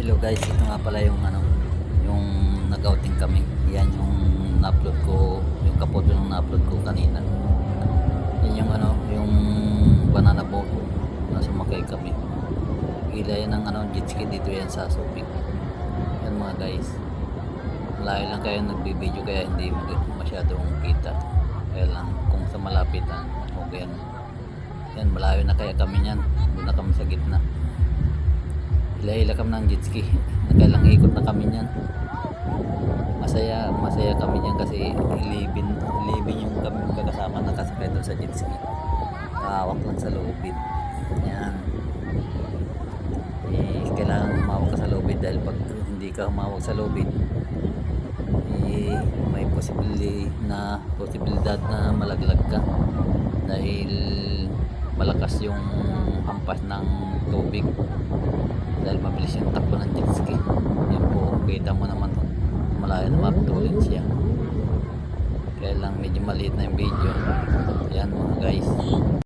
Hello guys, ito nga pala yung yung nag-outing kami. Yan yung na-upload ko, yung kapoto nung na-upload ko kanina. Yan yung yung banana boat na sumakay kami. Hila yan ng jet ski dito yan sa Subic. Yan mga guys. Malayo lang kayo nagbibideo kaya hindi masyadong kita. Kaya lang kung sa malapitan, okay yan. Yan, malayo na kaya kami yan. Doon na kami sa gitna. Hila-hila kami ng jet ski. Nakailang ikot na kami niyan. Masaya kami niyan kasi ilibin yung kami magkakasama nakasakay doon sa jet ski. Hawak lang sa lubid. Yan. Kailangan humawak ka sa lubid dahil pag hindi ka humawak sa lubid, may posibilidad na malaglag ka dahil malakas yung hampas ng tubig dahil mabilis yung takbo ng jet ski. Yan po, kita mo naman malayo na mapitulin siya, kaya lang medyo maliit na yung video. Yan mga guys.